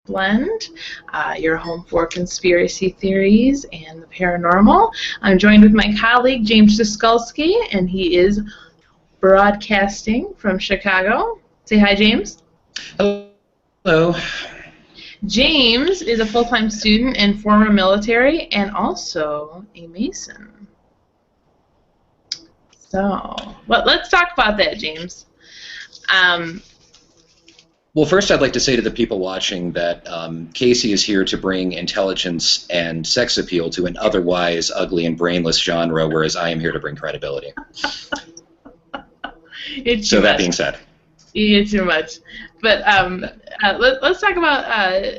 Blend, your home for conspiracy theories and the paranormal. I'm joined with my colleague James Jaskulski, and he is broadcasting from Chicago. Say hi, James. Hello. James is a full-time student and former military, and also a Mason. So, let's talk about that, James. Well, first I'd like to say to the people watching that Casey is here to bring intelligence and sex appeal to an otherwise ugly and brainless genre, whereas I am here to bring credibility. So that being said. It's too much. But let's talk about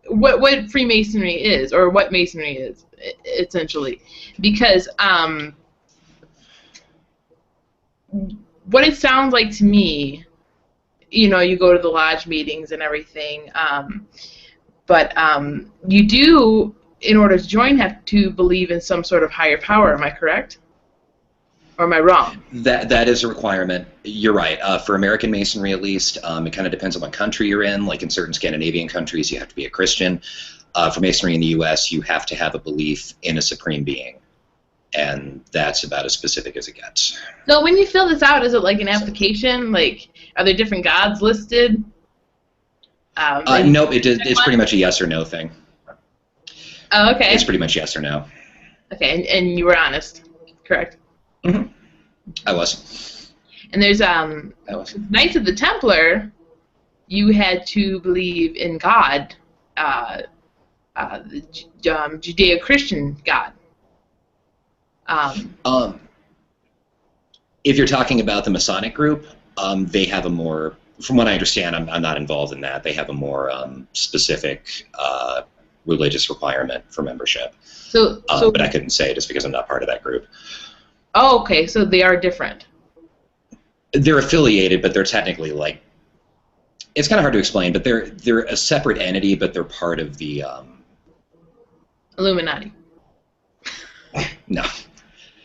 what Freemasonry is, or what Masonry is, essentially. Because what it sounds like to me, you know, you go to the lodge meetings and everything, but you do, in order to join, have to believe in some sort of higher power. Am I correct? Or am I wrong? That is a requirement. You're right. For American Masonry, at least, it kind of depends on what country you're in. Like in certain Scandinavian countries, you have to be a Christian. For Masonry in the U.S., you have to have a belief in a supreme being. And that's about as specific as it gets. So when you fill this out, is it like an application? Like, are there different gods listed? Nope, it's pretty much a yes or no thing. Oh, okay. It's pretty much yes or no. Okay, and you were honest, correct? Mm-hmm. I was. And there's Knights of the Templar. You had to believe in God, the Judeo-Christian God. If you're talking about the Masonic group, they have a more, from what I understand, I'm not involved in that, they have a more specific religious requirement for membership. But I couldn't say just because I'm not part of that group. Oh, okay, so they are different. They're affiliated, but they're technically like, it's kind of hard to explain, but they're a separate entity, but they're part of the Illuminati. No.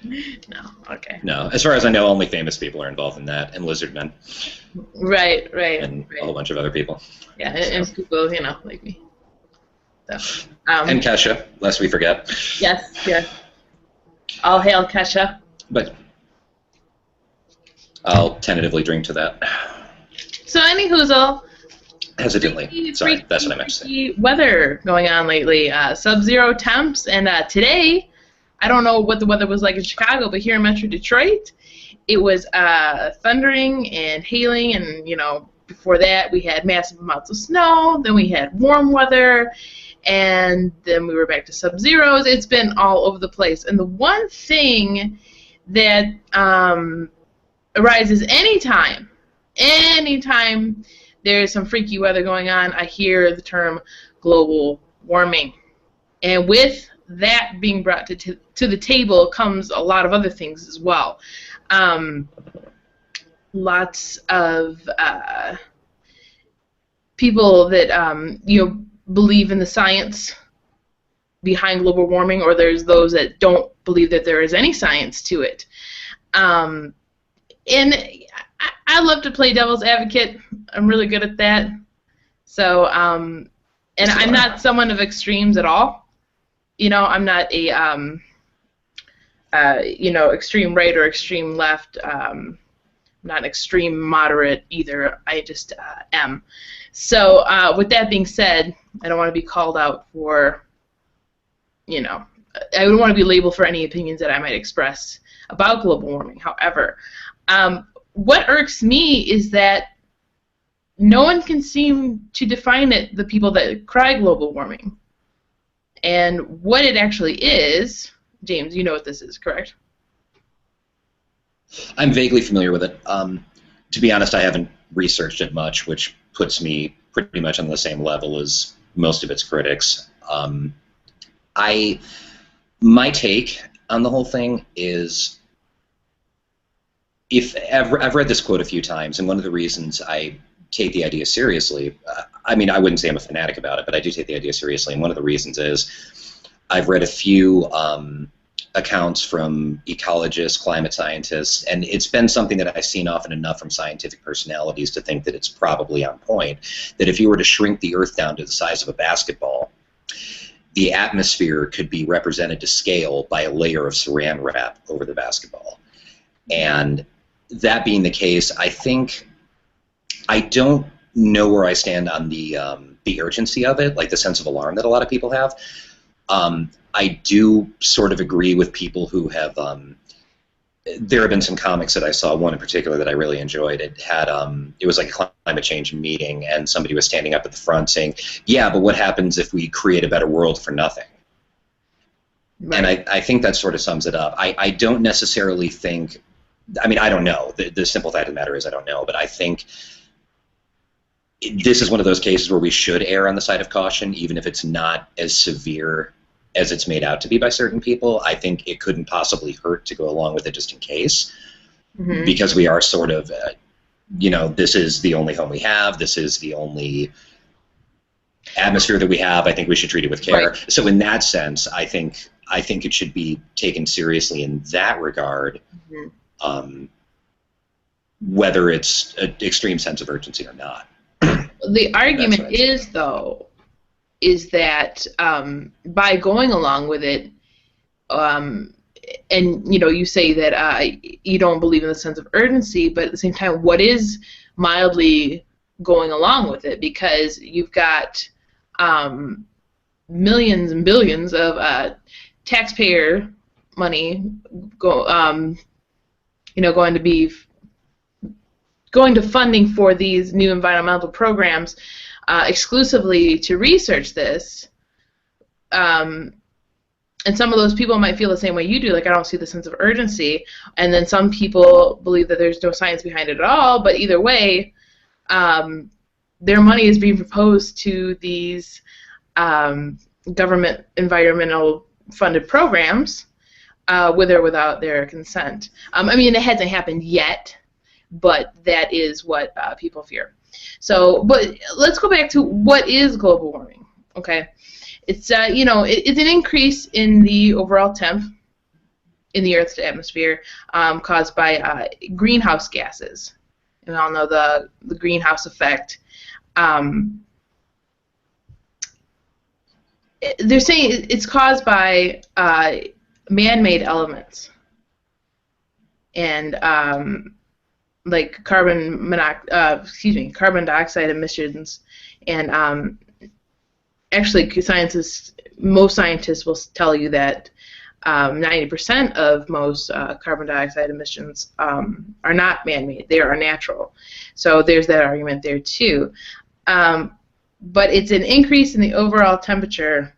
No, okay. No, as far as I know, only famous people are involved in that, and Lizardmen. Right. And a whole bunch of other people. Yeah, and people, you know, like me. So, and Kesha, lest we forget. Yes. All hail Kesha. But I'll tentatively drink to that. So, anywhoozle. Hesitantly. Sorry, that's what I meant to say. Weather going on lately. Sub-zero temps, and today, I don't know what the weather was like in Chicago, but here in Metro Detroit, it was thundering and hailing, and, you know, before that we had massive amounts of snow, then we had warm weather, and then we were back to sub-zeros. It's been all over the place. And the one thing that arises anytime there's some freaky weather going on, I hear the term global warming. And with that being brought to the table comes a lot of other things as well. Lots of people that believe in the science behind global warming, or there's those that don't believe that there is any science to it. And I love to play devil's advocate. I'm really good at that. So, and I'm not someone of extremes at all. You know, I'm not a, extreme right or extreme left. I'm not an extreme moderate either. I just am. So, with that being said, I don't want to be called out for, I wouldn't want to be labeled for any opinions that I might express about global warming. However, what irks me is that no one can seem to define it, the people that cry global warming. And what it actually is, James, you know what this is, correct? I'm vaguely familiar with it. To be honest, I haven't researched it much, which puts me pretty much on the same level as most of its critics. My take on the whole thing is, I've read this quote a few times, and one of the reasons I take the idea seriously, I mean, I wouldn't say I'm a fanatic about it, but I do take the idea seriously, and one of the reasons is I've read a few accounts from ecologists, climate scientists, and it's been something that I've seen often enough from scientific personalities to think that it's probably on point, that if you were to shrink the Earth down to the size of a basketball, the atmosphere could be represented to scale by a layer of saran wrap over the basketball. And that being the case, I don't know where I stand on the urgency of it, like the sense of alarm that a lot of people have. I do sort of agree with people who have. There have been some comics that I saw, one in particular that I really enjoyed. It was like a climate change meeting, and somebody was standing up at the front saying, "Yeah, but what happens if we create a better world for nothing?" Right. And I think that sort of sums it up. I don't necessarily think. I mean, I don't know. The simple fact of the matter is I don't know, but I think this is one of those cases where we should err on the side of caution, even if it's not as severe as it's made out to be by certain people. I think it couldn't possibly hurt to go along with it just in case, because we are sort of, this is the only home we have. This is the only atmosphere that we have. I think we should treat it with care. Right. So in that sense, I think it should be taken seriously in that regard, whether it's an extreme sense of urgency or not. The argument is, though, is that by going along with it, and you say that you don't believe in the sense of urgency, but at the same time, what is mildly going along with it? Because you've got millions and billions of taxpayer money going to funding for these new environmental programs exclusively to research this. And some of those people might feel the same way you do, like, I don't see the sense of urgency. And then some people believe that there's no science behind it at all, but either way, their money is being proposed to these government environmental funded programs with or without their consent. I mean, it hasn't happened yet, but that is what people fear. So, but let's go back to what is global warming. Okay, it's it's an increase in the overall temp in the Earth's atmosphere caused by greenhouse gases. And we all know the greenhouse effect. They're saying it's caused by man-made elements and like carbon dioxide emissions, and actually most scientists will tell you that 90% of most carbon dioxide emissions are not man-made; they are natural. So there's that argument there too. But it's an increase in the overall temperature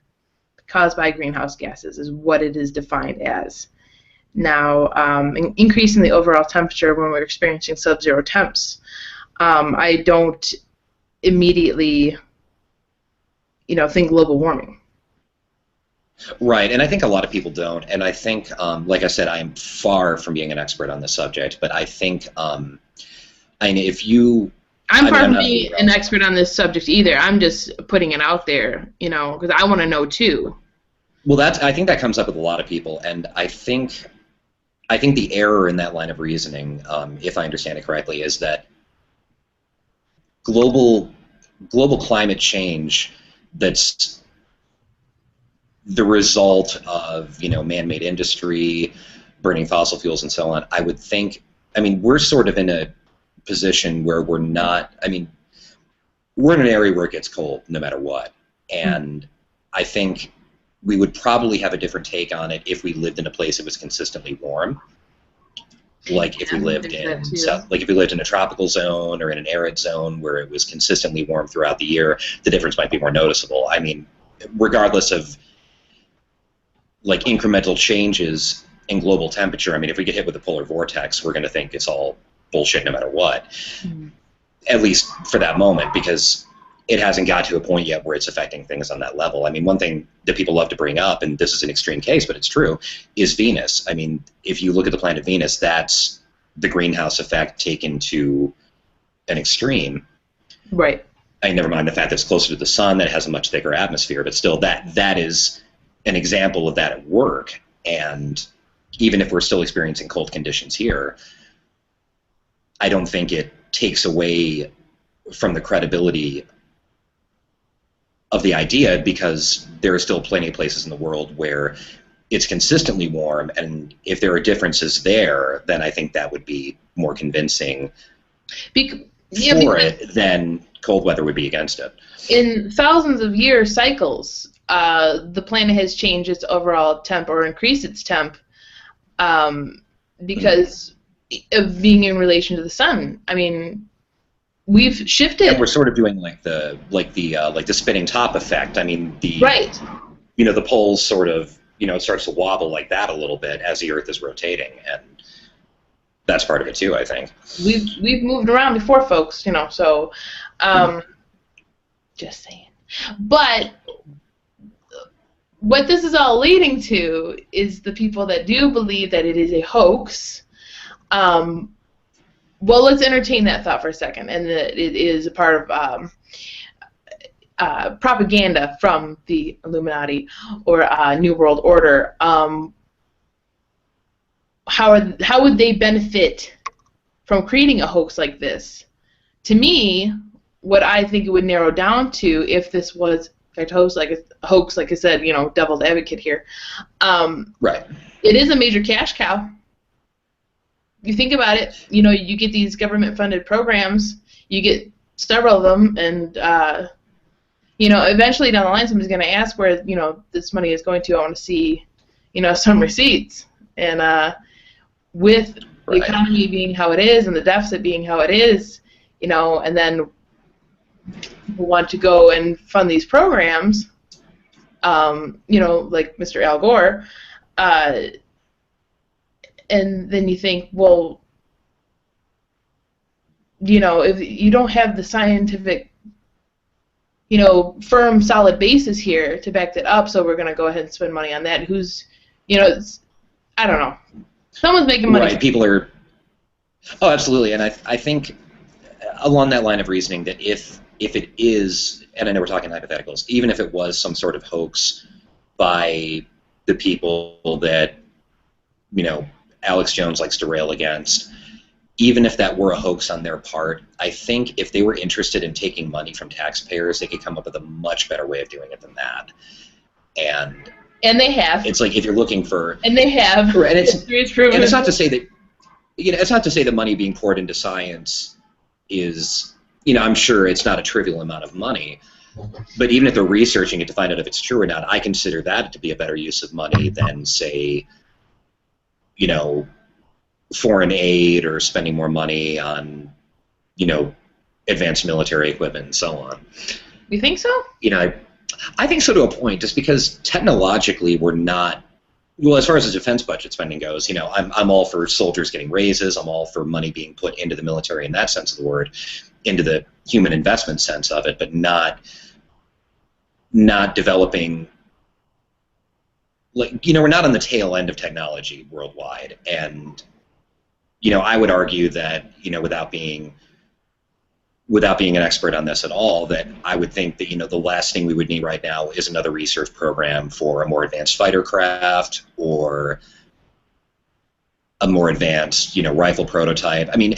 caused by greenhouse gases is what it is defined as. Now, an increase in the overall temperature when we're experiencing sub-zero temps, I don't immediately, think global warming. Right, and I think a lot of people don't. And I think, like I said, I am far from being an expert on this subject, but I think, I'm far from being an expert on this subject either. I'm just putting it out there, because I want to know too. Well, I think that comes up with a lot of people, and I think the error in that line of reasoning, if I understand it correctly, is that global climate change that's the result of man-made industry, burning fossil fuels, and so on. I would think. I mean, we're sort of in a position where we're not. I mean, we're in an area where it gets cold no matter what, and I think we would probably have a different take on it if we lived in a place that was consistently warm. Like if we lived in a tropical zone or in an arid zone where it was consistently warm throughout the year, the difference might be more noticeable. I mean, regardless of like incremental changes in global temperature, I mean, if we get hit with a polar vortex, we're going to think it's all bullshit no matter what, at least for that moment, because it hasn't got to a point yet where it's affecting things on that level. I mean, one thing that people love to bring up, and this is an extreme case, but it's true, is Venus. I mean, if you look at the planet Venus, that's the greenhouse effect taken to an extreme. Right. I mean, never mind the fact that it's closer to the sun, that it has a much thicker atmosphere, but still that is an example of that at work. And even if we're still experiencing cold conditions here, I don't think it takes away from the credibility of the idea, because there are still plenty of places in the world where it's consistently warm, and if there are differences there, then I think that would be more convincing for it than cold weather would be against it. In thousands of year cycles, the planet has changed its overall temp or increased its temp because of being in relation to the sun. I mean, we've shifted. And we're sort of doing like the spinning top effect. I mean, right. The poles sort of, it starts to wobble like that a little bit as the Earth is rotating, and that's part of it too, I think. We've moved around before, folks, so just saying. But what this is all leading to is the people that do believe that it is a hoax. Well, let's entertain that thought for a second, and that it is a part of propaganda from the Illuminati or New World Order. How would they benefit from creating a hoax like this? To me, what I think it would narrow down to, if this was in fact a hoax, like I said, devil's advocate here. Right. It is a major cash cow. You think about it. You get these government-funded programs. You get several of them, and eventually down the line, somebody's going to ask where this money is going to. I want to see some receipts. And with the economy being how it is and the deficit being how it is, and then people want to go and fund these programs, like Mr. Al Gore, and then you think, well, if you don't have the scientific, firm, solid basis here to back that up, so we're going to go ahead and spend money on that. Who's, I don't know. Someone's making money. Right, people are... Oh, absolutely, and I think along that line of reasoning that if it is, and I know we're talking hypotheticals, even if it was some sort of hoax by the people that, Alex Jones likes to rail against, even if that were a hoax on their part, I think if they were interested in taking money from taxpayers, they could come up with a much better way of doing it than that. And they have. It's like if you're looking for... And they have. And it's not to say that... it's not to say that money being poured into science is... I'm sure it's not a trivial amount of money, but even if they're researching it to find out if it's true or not, I consider that to be a better use of money than, say, foreign aid or spending more money on, advanced military equipment and so on. You think so? I think so to a point, just because technologically we're not, well, as far as the defense budget spending goes, I'm all for soldiers getting raises, I'm all for money being put into the military in that sense of the word, into the human investment sense of it, but not developing, we're not on the tail end of technology worldwide, and I would argue that without being an expert on this at all, that I would think that the last thing we would need right now is another research program for a more advanced fighter craft or a more advanced rifle prototype. I mean,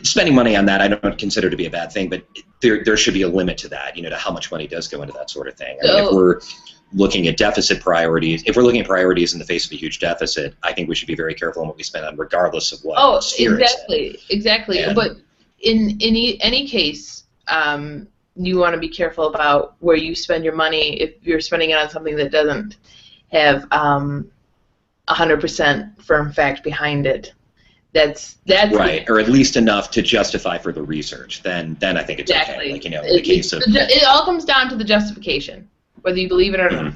spending money on that I don't consider to be a bad thing, but there should be a limit to that, to how much money does go into that sort of thing. I mean, if we're looking at deficit priorities, if we're looking at priorities in the face of a huge deficit, I think we should be very careful on what we spend on, regardless of what. Oh, exactly. And, but in any case, you want to be careful about where you spend your money. If you're spending it on something that doesn't have 100% firm fact behind it, that's right, or at least enough to justify for the research. Then I think it's okay. Like, in the case of it all comes down to the justification, whether you believe it or not.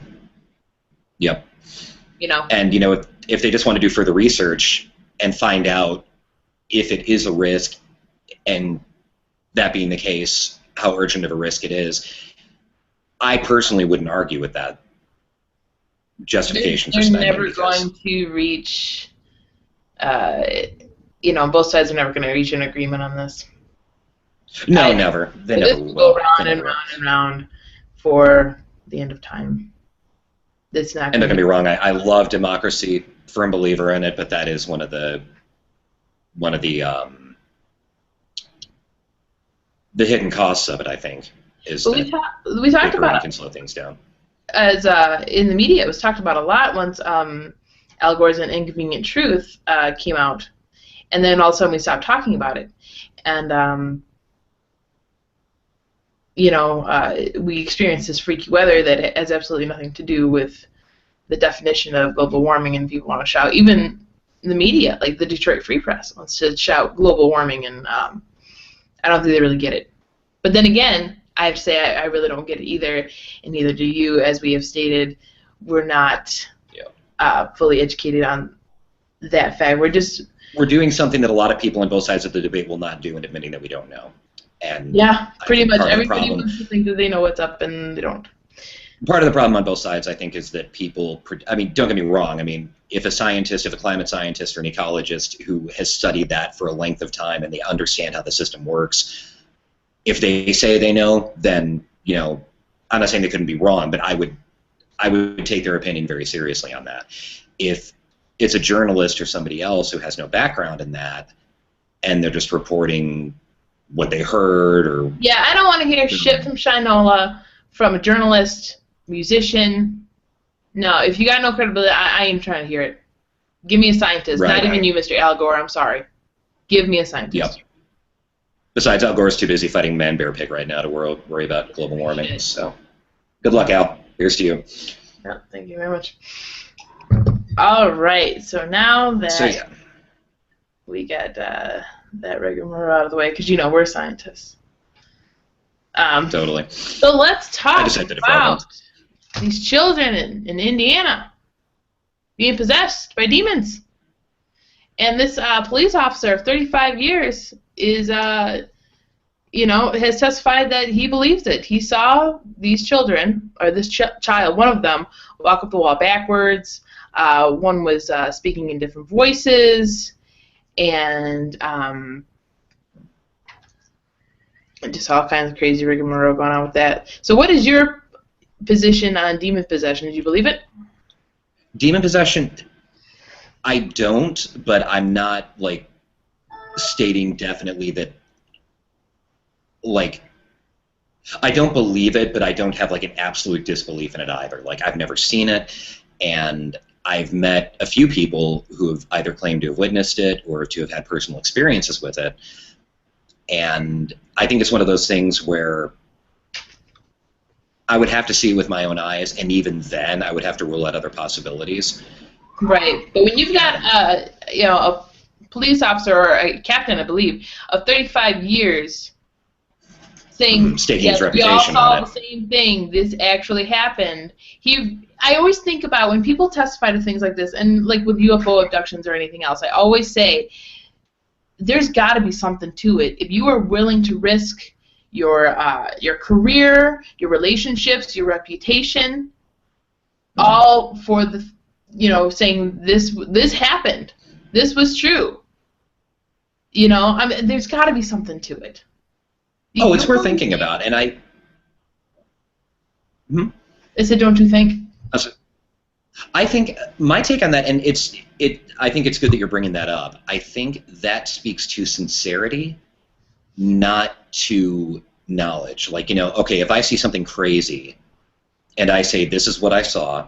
Yep. And if they just want to do further research and find out if it is a risk, and that being the case, how urgent of a risk it is, I personally wouldn't argue with that justification for spending. They're never going to reach, both sides are never going to reach an agreement on this. No, never. They never will. Go round and round and round for the end of time. It's not. And don't get me wrong, I love democracy. firm believer in it, but that is one of the hidden costs of it, I think, is But that we talked bickering about can slow things down. as in the media, it was talked about a lot once Al Gore's An Inconvenient Truth came out, and then all of a sudden we stopped talking about it, and we experienced this freaky weather that has absolutely nothing to do with the definition of global warming, and people want to shout. Even the media, like the Detroit Free Press, wants to shout global warming, and I don't think they really get it. But then again, I have to say I really don't get it either, and neither do you. As we have stated, we're not fully educated on that fact. We're doing something that a lot of people on both sides of the debate will not do in admitting that we don't know. And yeah, pretty much everybody problem, wants to think that they know what's up, and they don't. Part of the problem on both sides, I think, is that people, I mean, don't get me wrong, I mean, if a climate scientist or an ecologist who has studied that for a length of time and they understand how the system works, if they say they know, then, I'm not saying they couldn't be wrong, but I would take their opinion very seriously on that. If it's a journalist or somebody else who has no background in that, and they're just reporting what they heard, or... Yeah, I don't want to hear shit from Shinola, from a journalist, musician. No, if you got no credibility, I ain't trying to hear it. Give me a scientist. Right, not even you, Mr. Al Gore, I'm sorry. Give me a scientist. Yep. Besides, Al Gore's too busy fighting Man Bear Pig right now to worry about global warming. So, good luck, Al. Here's to you. Yeah, thank you very much. All right, so now that we got that rigmarole out of the way, because we're scientists. Totally. So let's talk about these children in Indiana being possessed by demons. And this police officer of 35 years is, has testified that he believes it. He saw these children, or this child, one of them, walk up the wall backwards. One was speaking in different voices, and just all kinds of crazy rigmarole going on with that. So what is your position on demon possession? Do you believe it? Demon possession, I don't, but I'm not, stating definitely that, I don't believe it, but I don't have, an absolute disbelief in it either. I've never seen it, and I've met a few people who have either claimed to have witnessed it or to have had personal experiences with it. And I think it's one of those things where I would have to see it with my own eyes, and even then I would have to rule out other possibilities. Right. But when you've got a police officer, or a captain, I believe, of 35 years saying, staking his reputation we all saw on it. The same thing, this actually happened. I always think about when people testify to things like this, and with UFO abductions or anything else, I always say, there's got to be something to it. If you are willing to risk your career, your relationships, your reputation, all for the, saying this happened, this was true. There's got to be something to it. It's worth thinking about, and I. I said, don't you think? I think my take on that, and I think it's good that you're bringing that up. I think that speaks to sincerity, not to knowledge. Okay, if I see something crazy, and I say, this is what I saw,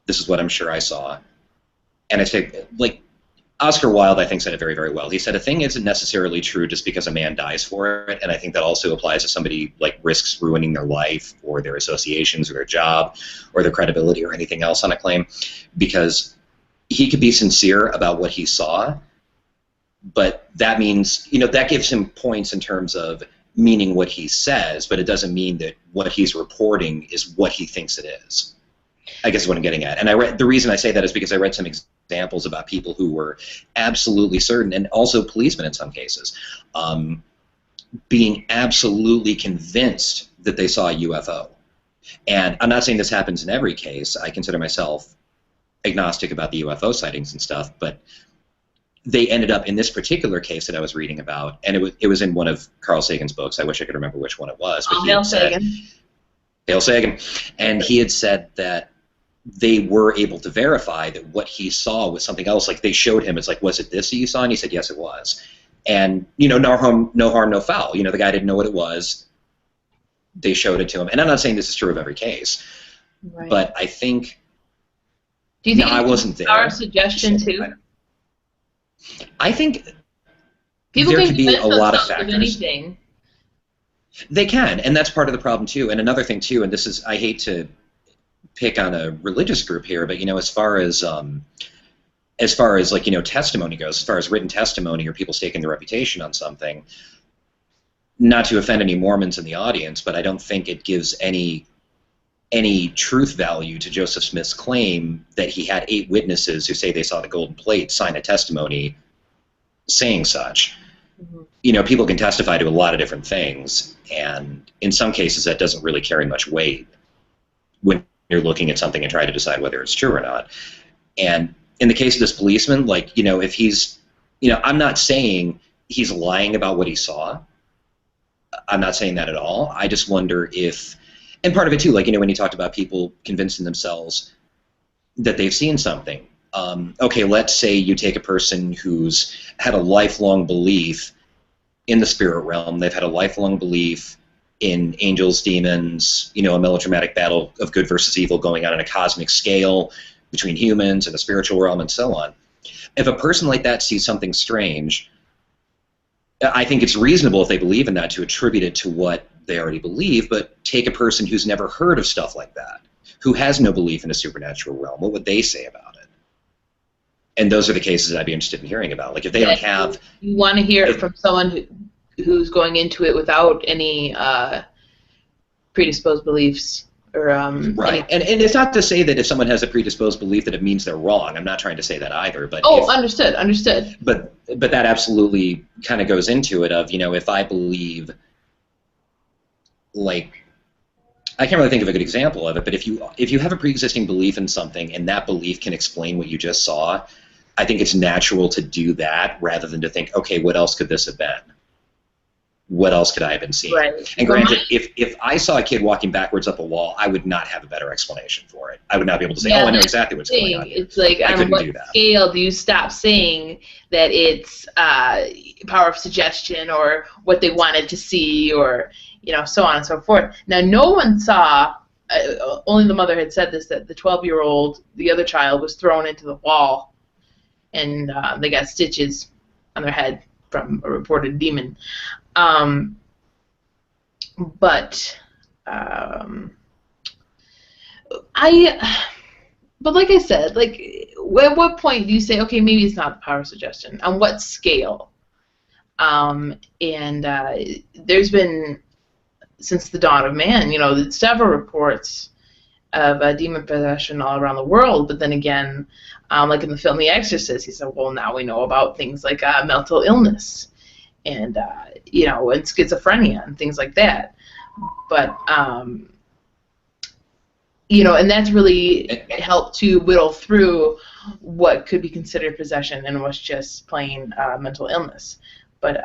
this is what I'm sure I saw, and I say, Oscar Wilde, I think, said it very, very well. He said, a thing isn't necessarily true just because a man dies for it, and I think that also applies to somebody, risks ruining their life, or their associations, or their job, or their credibility, or anything else on a claim, because he could be sincere about what he saw, but that means, that gives him points in terms of meaning what he says, but it doesn't mean that what he's reporting is what he thinks it is. I guess is what I'm getting at. And the reason I say that is because I read some examples about people who were absolutely certain, and also policemen in some cases, being absolutely convinced that they saw a UFO. And I'm not saying this happens in every case. I consider myself agnostic about the UFO sightings and stuff, but they ended up in this particular case that I was reading about, and it was in one of Carl Sagan's books. I wish I could remember which one it was. But Hail Sagan. Hail Sagan. And he had said that they were able to verify that what he saw was something else. Like they showed him, it's like, was it this that you saw? And he said, yes, it was. And, you know, no harm, no foul. You know, the guy didn't know what it was. They showed it to him. And I'm not saying this is true of every case, Right. but I think, Do you think I wasn't there. Our suggestion too? I think People there can could be convince a lot of themselves factors. anything. They can, and that's part of the problem too. And another thing too, and this is, I hate to pick on a religious group here, but you know, as far as like, you know, testimony goes, as far as written testimony or people staking their reputation on something, not to offend any Mormons in the audience, but I don't think it gives any truth value to Joseph Smith's claim that he had 8 witnesses who say they saw the golden plate sign a testimony saying such. Mm-hmm. You know, people can testify to a lot of different things, and in some cases that doesn't really carry much weight when you're looking at something and trying to decide whether it's true or not. And in the case of this policeman, like, you know, if he's, you know, I'm not saying he's lying about what he saw. I'm not saying that at all. I just wonder if, and part of it too, like, you know, when you talked about people convincing themselves that they've seen something. Okay, let's say you take a person who's had a lifelong belief in the spirit realm. They've had a lifelong belief in angels, demons, you know, a melodramatic battle of good versus evil going on a cosmic scale between humans and the spiritual realm and so on. If a person like that sees something strange, I think it's reasonable if they believe in that to attribute it to what they already believe, but take a person who's never heard of stuff like that, who has no belief in a supernatural realm. What would they say about it? And those are the cases I'd be interested in hearing about. Like if they don't have... You want to hear it from someone who's going into it without any predisposed beliefs. Or, right, and it's not to say that if someone has a predisposed belief that it means they're wrong. I'm not trying to say that either. But understood. But that absolutely kind of goes into it of, you know, if I believe, like, I can't really think of a good example of it, but if you have a pre-existing belief in something and that belief can explain what you just saw, I think it's natural to do that rather than to think, okay, what else could this have been? What else could I have been seeing? Right. And granted, if I saw a kid walking backwards up a wall, I would not have a better explanation for it. I would not be able to say, oh, I know exactly what's going on. It's like, on what scale do you stop saying that it's power of suggestion or what they wanted to see or, you know, so on and so forth. Now, no one saw, only the mother had said this, that the 12-year-old, the other child, was thrown into the wall and they got stitches on their head from a reported demon. But like I said, like, at what point do you say, okay, maybe it's not the power of suggestion? On what scale? There's been, since the dawn of man, you know, several reports of demon possession all around the world, but then again, like in the film The Exorcist, he said, well, now we know about things like mental illness and, you know, and schizophrenia and things like that. But, you know, and that's really helped to whittle through what could be considered possession and what's just plain mental illness. But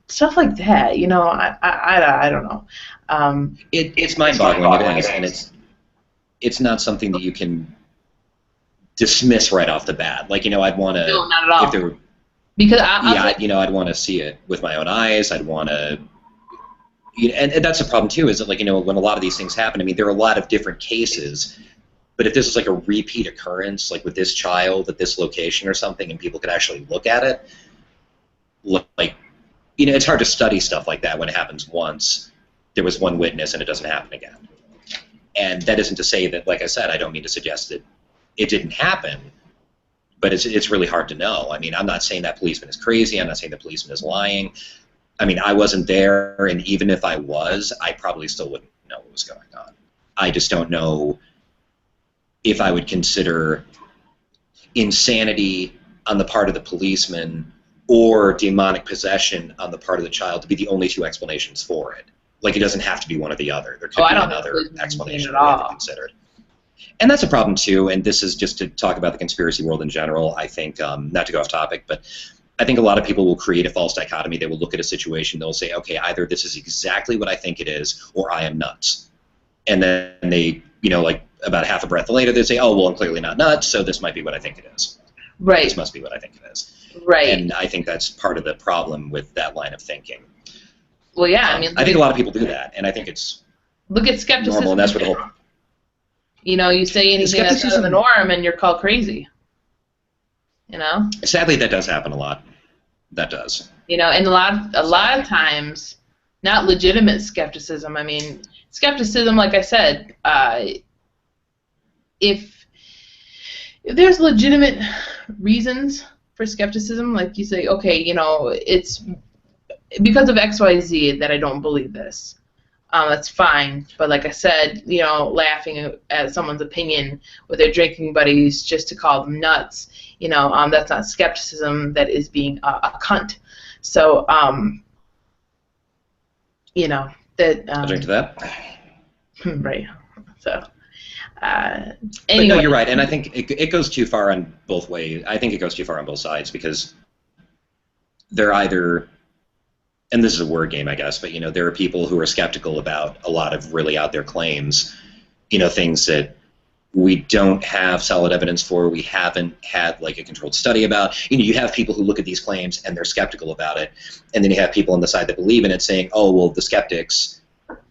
stuff like that, you know, I don't know. It's mind-boggling, it is, and it's not something that you can dismiss right off the bat. Like, you know, I'd want to... No, not at all. If there were, because you know, I'd want to see it with my own eyes. I'd want to... You know, and that's the problem, too, is that, like, you know, when a lot of these things happen, I mean, there are a lot of different cases, but if this was, like, a repeat occurrence, like with this child at this location or something, and people could actually look at it, like, you know, it's hard to study stuff like that when it happens once. There was one witness and it doesn't happen again. And that isn't to say that, like I said, I don't mean to suggest that it didn't happen, but it's really hard to know. I mean, I'm not saying that policeman is crazy. I'm not saying the policeman is lying. I mean, I wasn't there, and even if I was, I probably still wouldn't know what was going on. I just don't know if I would consider insanity on the part of the policeman or demonic possession on the part of the child to be the only two explanations for it. Like, it doesn't have to be one or the other. There could be another explanation we haven't considered. And that's a problem, too, and this is just to talk about the conspiracy world in general. I think, not to go off topic, but I think a lot of people will create a false dichotomy. They will look at a situation, they'll say, okay, either this is exactly what I think it is, or I am nuts. And then they, you know, like, about half a breath later, they say, oh, well, I'm clearly not nuts, so this might be what I think it is. Right. This must be what I think it is. Right. And I think that's part of the problem with that line of thinking. Well, yeah, I mean... I think a lot of people do that, and I think it's look at skepticism. normal, and that's what the whole... You know, you say anything that's out of the norm, and you're called crazy. You know? Sadly, that does happen a lot. That does. You know, and a lot of times, not legitimate skepticism. I mean, skepticism, like I said, if there's legitimate reasons for skepticism, like you say, okay, you know, it's because of X, Y, Z that I don't believe this. That's fine. But like I said, you know, laughing at someone's opinion with their drinking buddies just to call them nuts, you know, that's not skepticism. That is being a cunt. So, you know, that... I'll drink to that. Right. So, anyway. But no, you're right, and I think it goes too far on both ways. I think it goes too far on both sides because they're either... and this is a word game, I guess, but, you know, there are people who are skeptical about a lot of really out there claims, you know, things that we don't have solid evidence for, we haven't had, like, a controlled study about. You know, you have people who look at these claims and they're skeptical about it, and then you have people on the side that believe in it saying, oh, well, the skeptics,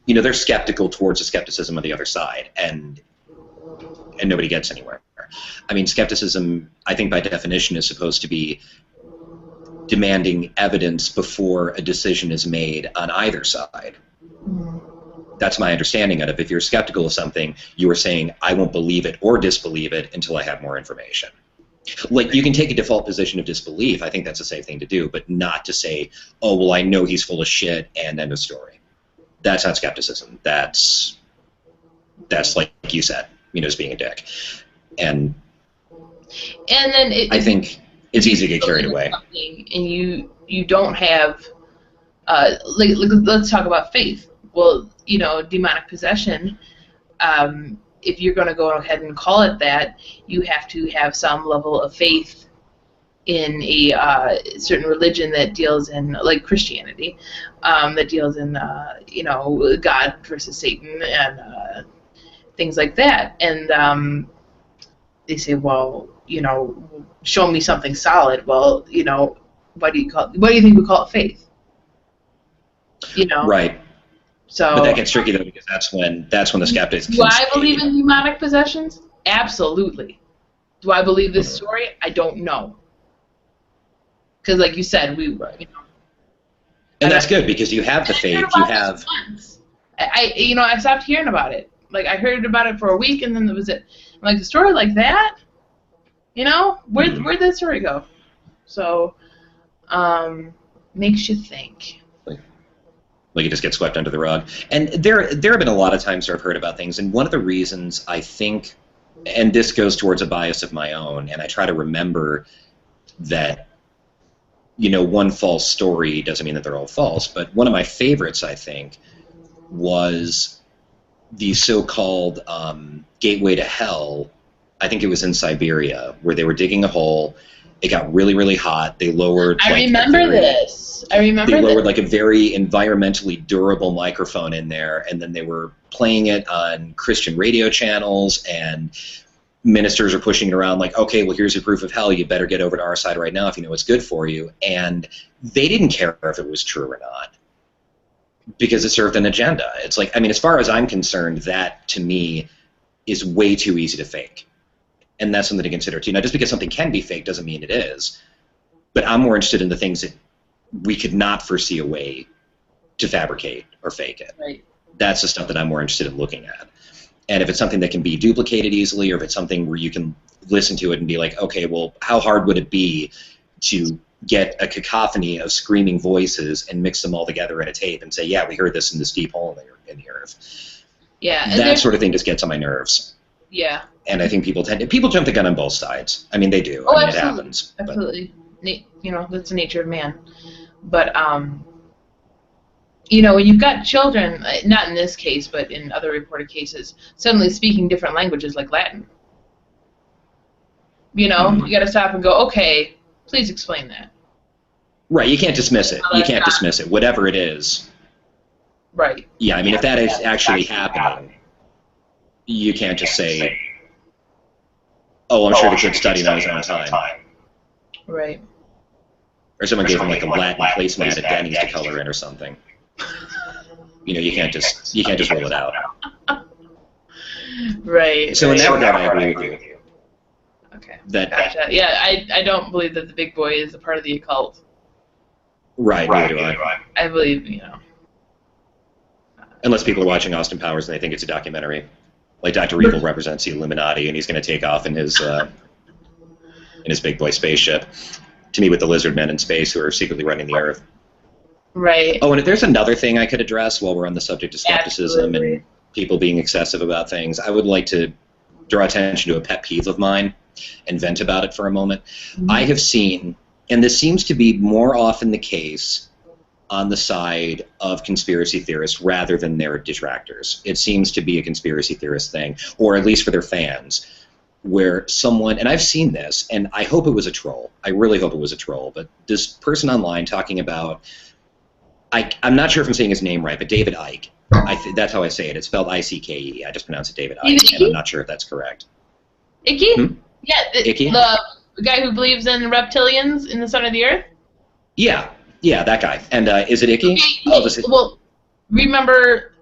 you know, they're skeptical towards the skepticism of the other side, and nobody gets anywhere. I mean, skepticism, I think by definition, is supposed to be demanding evidence before a decision is made on either side. That's my understanding of it. If you're skeptical of something, you are saying, I won't believe it or disbelieve it until I have more information. Like, you can take a default position of disbelief. I think that's a safe thing to do, but not to say, oh, well, I know he's full of shit, and end of story. That's not skepticism. That's like you said, you know, as being a dick. And then I think it's easy to get carried away. And you don't have, like, let's talk about faith. Well, you know, demonic possession, if you're going to go ahead and call it that, you have to have some level of faith in a certain religion that deals in, like Christianity, that deals in, you know, God versus Satan and things like that. And they say, well, you know, show me something solid. Well, you know, what do you think we call it faith? You know, right? So, but that gets tricky though, because that's when the skeptics. Do I believe in demonic possessions? Absolutely. Do I believe this story? I don't know. Because, like you said, you know. And that's good because you have the faith. You have. You know, I stopped hearing about it. Like, I heard about it for a week, and then that was it. I'm like, a story like that? You know, where'd that story go? So, makes you think. Like it just gets swept under the rug. And there have been a lot of times where I've heard about things, and one of the reasons I think, and this goes towards a bias of my own, and I try to remember that, you know, one false story doesn't mean that they're all false, but one of my favorites, I think, was the so-called Gateway to Hell. I think it was in Siberia, where they were digging a hole. It got really, really hot. They lowered. I remember this. They lowered like a very environmentally durable microphone in there, and then they were playing it on Christian radio channels, and ministers are pushing it around like, okay, well, here's your proof of hell. You better get over to our side right now if you know what's good for you. And they didn't care if it was true or not, because it served an agenda. It's like, I mean, as far as I'm concerned, that to me is way too easy to fake. And that's something to consider too. Now, just because something can be fake doesn't mean it is. But I'm more interested in the things that we could not foresee a way to fabricate or fake it. Right. That's the stuff that I'm more interested in looking at. And if it's something that can be duplicated easily, or if it's something where you can listen to it and be like, okay, well, how hard would it be to get a cacophony of screaming voices and mix them all together in a tape and say, yeah, we heard this in this deep hole in the earth. Yeah. That sort of thing just gets on my nerves. Yeah. And I think people jump the gun on both sides. I mean, they do. Oh, I mean, absolutely. it happens. Absolutely. You know, that's the nature of man. But, you know, when you've got children, not in this case, but in other reported cases, suddenly speaking different languages like Latin. You know, you got to stop and go, okay, please explain that. Right, you can't dismiss it. You can't dismiss it, whatever it is. Right. Yeah, I mean, if that is actually happening, you can't just say, oh, I'm sure the kid studied on his own time. Right. Or someone gave him like a Latin placemat at Denny's to color in or something. You know, you can't just roll it out. Right. So in that regard, I agree with you. Okay. That, gotcha. Yeah, I don't believe that the big boy is a part of the occult. Right, neither do I. I believe, you know. Unless people are watching Austin Powers and they think it's a documentary. Like Dr. Evil represents the Illuminati and he's going to take off in his big boy spaceship to meet with the lizard men in space who are secretly running the Earth. Right. Oh, and if there's another thing I could address while we're on the subject of skepticism Absolutely. and people being excessive about things, I would like to draw attention to a pet peeve of mine and vent about it for a moment. Mm-hmm. I have seen, and this seems to be more often the case on the side of conspiracy theorists rather than their detractors. It seems to be a conspiracy theorist thing, or at least for their fans, where someone, and I've seen this, and I hope it was a troll. I really hope it was a troll, but this person online talking about, I'm not sure if I'm saying his name right, but David Icke. That's how I say it. It's spelled I-C-K-E. I just pronounce it David Icke, and I'm not sure if that's correct. Icky? Hmm? Yeah, Icky? the guy who believes in reptilians in the center of the earth? Yeah, that guy. And is it Icky? Okay, well, remember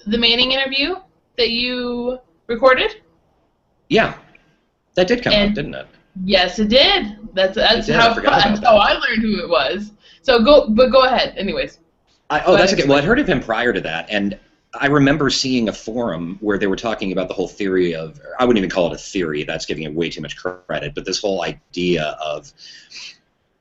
the Manning interview that you recorded? Yeah, that did come up, didn't it? Yes, it did. That's how I learned who it was. So go ahead. Anyways. That's okay. Well, I'd heard of him prior to that, and I remember seeing a forum where they were talking about the whole theory of, I wouldn't even call it a theory, that's giving it way too much credit, but this whole idea of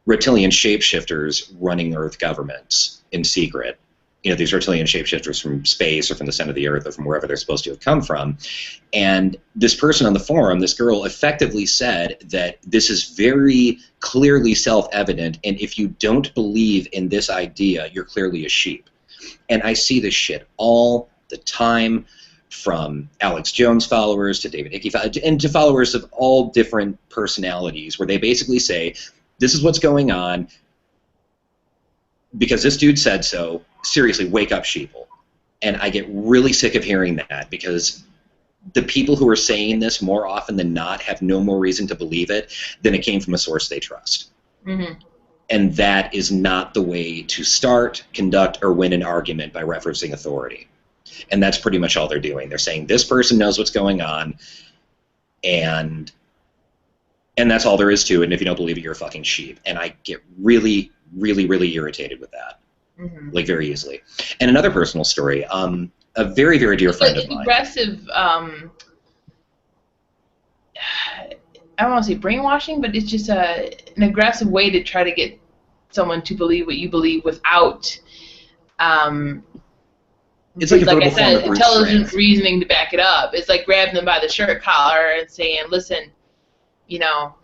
reptilian shapeshifters running Earth governments in secret. You know, these reptilian shapeshifters from space or from the center of the Earth or from wherever they're supposed to have come from. And this person on the forum, this girl, effectively said that this is very clearly self-evident, and if you don't believe in this idea, you're clearly a sheep. And I see this shit all the time, from Alex Jones followers to David Icke, and to followers of all different personalities, where they basically say, this is what's going on because this dude said so. Seriously, wake up, sheeple. And I get really sick of hearing that, because the people who are saying this more often than not have no more reason to believe it than it came from a source they trust. Mm-hmm. And that is not the way to start, conduct, or win an argument, by referencing authority. And that's pretty much all they're doing. They're saying this person knows what's going on, and that's all there is to it, and if you don't believe it, you're a fucking sheep. And I get really, really, really irritated with that. Mm-hmm. Like, very easily. And another personal story, a very, very dear friend of mine. Aggressive, I don't want to say brainwashing, but it's just an aggressive way to try to get someone to believe what you believe without, it's like I said, intelligent reasoning to back it up. It's like grabbing them by the shirt collar and saying, listen, you know,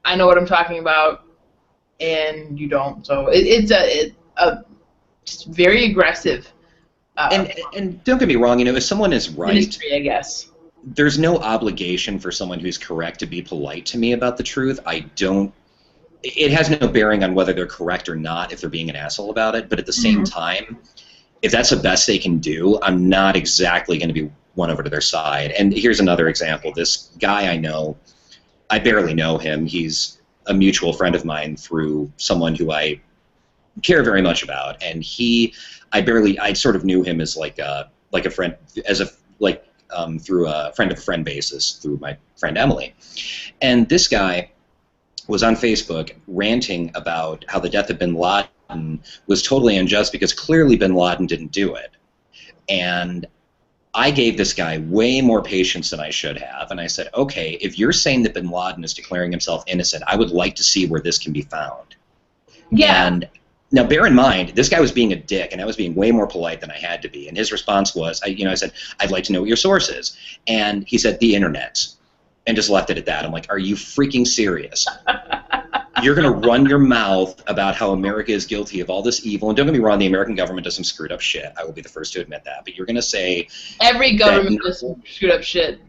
I know what I'm talking about, and you don't. So it's just very aggressive. And don't get me wrong, you know, if someone is right, ministry, I guess. There's no obligation for someone who's correct to be polite to me about the truth. It has no bearing on whether they're correct or not if they're being an asshole about it, but at the same time, if that's the best they can do, I'm not exactly going to be won over to their side. And here's another example. This guy I know, I barely know him. He's a mutual friend of mine through someone who I care very much about, and I sort of knew him as like a friend, through a friend of friend basis through my friend Emily. And this guy was on Facebook ranting about how the death of bin Laden was totally unjust because clearly bin Laden didn't do it. And I gave this guy way more patience than I should have, and I said, okay, if you're saying that bin Laden is declaring himself innocent, I would like to see where this can be found. Yeah. And now, bear in mind, this guy was being a dick, and I was being way more polite than I had to be. And his response was, I said, I'd like to know what your source is. And he said, the internet, and just left it at that. I'm like, are you freaking serious? You're going to run your mouth about how America is guilty of all this evil. And don't get me wrong, the American government does some screwed up shit. I will be the first to admit that. But you're going to say... Every government does some screwed up shit.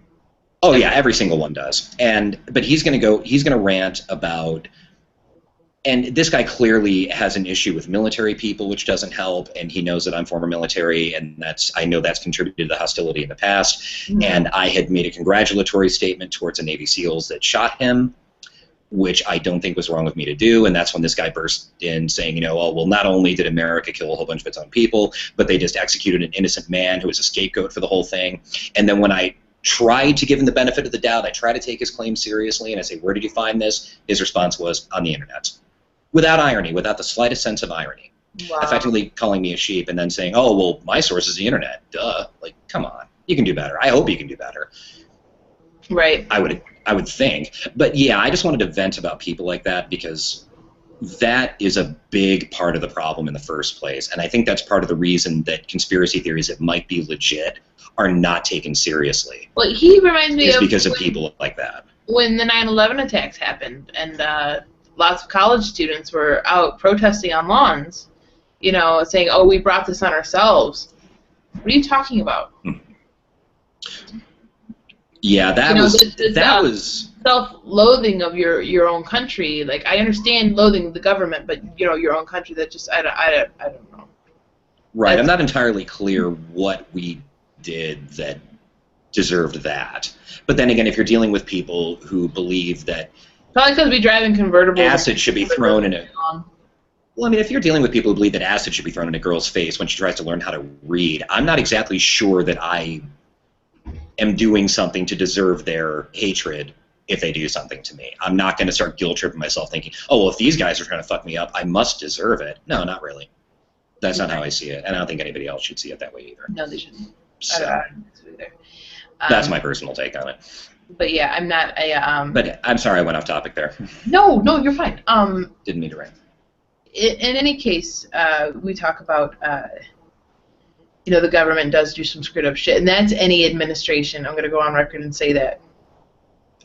Oh, yeah, every single one does. But he's going to rant about And this guy clearly has an issue with military people, which doesn't help, and he knows that I'm former military, and I know that's contributed to the hostility in the past. Mm-hmm. And I had made a congratulatory statement towards the Navy SEALs that shot him, which I don't think was wrong of me to do, and that's when this guy burst in saying, oh, well, not only did America kill a whole bunch of its own people, but they just executed an innocent man who was a scapegoat for the whole thing. And then when I tried to give him the benefit of the doubt, I tried to take his claim seriously, and I say, where did you find this? His response was, on the internet. Without irony, without the slightest sense of irony. Wow. Effectively calling me a sheep and then saying, oh, well, my source is the internet. Duh. Like, come on. You can do better. I hope you can do better. Right. I would think. But, yeah, I just wanted to vent about people like that because that is a big part of the problem in the first place. And I think that's part of the reason that conspiracy theories that might be legit are not taken seriously. Well, he reminds me of because of people like that. When the 9/11 attacks happened and lots of college students were out protesting on lawns, saying, oh, we brought this on ourselves. What are you talking about? Yeah, that was self-loathing of your own country. Like, I understand loathing the government, but, your own country, that just, I don't know. Right, I'm not entirely clear what we did that deserved that. But then again, if you're dealing with people who believe that probably because we drive in convertibles. Acid should be thrown in a... Well, I mean, if you're dealing with people who believe that acid should be thrown in a girl's face when she tries to learn how to read, I'm not exactly sure that I am doing something to deserve their hatred if they do something to me. I'm not going to start guilt-tripping myself thinking, oh, well, if these guys are trying to fuck me up, I must deserve it. No, not really. That's not how I see it, and I don't think anybody else should see it that way either. No, they shouldn't. So, I don't think so either. That's my personal take on it. But yeah, I'm not a. But I'm sorry I went off topic there. No, you're fine. Didn't mean to rant. In any case, we talk about the government does do some screwed up shit, and that's any administration. I'm going to go on record and say that.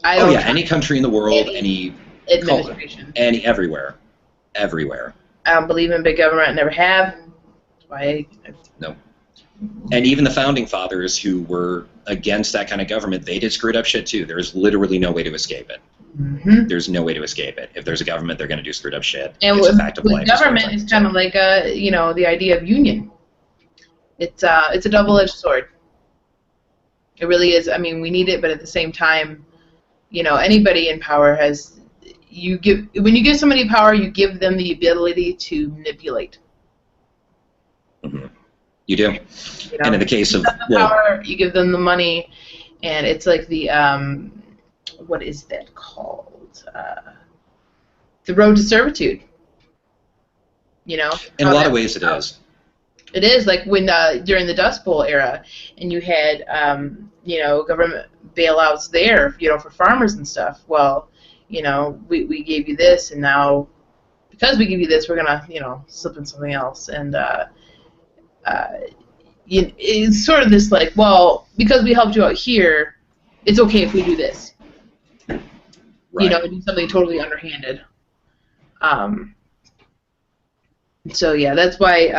Any country in the world, any administration, everywhere. I don't believe in big government. Never have. That's why. No. And even the founding fathers who were against that kind of government, they did screwed up shit too. There's literally no way to escape it. Mm-hmm. There's no way to escape it. If there's a government, they're going to do screwed up shit. And it's a fact of life. Government is kind of like the idea of union. It's a double-edged sword. It really is. I mean, we need it, but at the same time, anybody in power when you give somebody power, you give them the ability to manipulate. Mm-hmm. You do. And in the case of power, you give them the money, and it's like the what is that called? The road to servitude. In a lot of ways, it is. It is like when during the Dust Bowl era, and you had government bailouts there, for farmers and stuff. Well, we gave you this, and now because we give you this, we're gonna slip in something else, and it's sort of this like, well, because we helped you out here, it's okay if we do this. Right. Do something totally underhanded. So yeah, that's why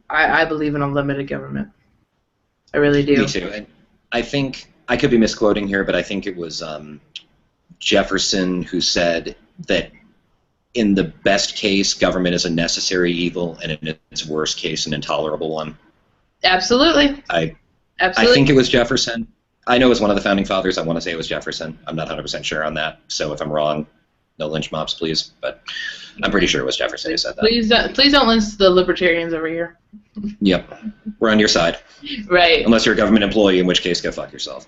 I believe in unlimited government. I really do. Me too. And I think I could be misquoting here, but I think it was Jefferson who said that in the best case, government is a necessary evil, and in its worst case, an intolerable one. Absolutely. I think it was Jefferson. I know it was one of the founding fathers. I want to say it was Jefferson. I'm not 100% sure on that, so if I'm wrong, no lynch mobs, please. But I'm pretty sure it was Jefferson who said that. Please don't lynch the libertarians over here. Yep. We're on your side. Right. Unless you're a government employee, in which case, go fuck yourself.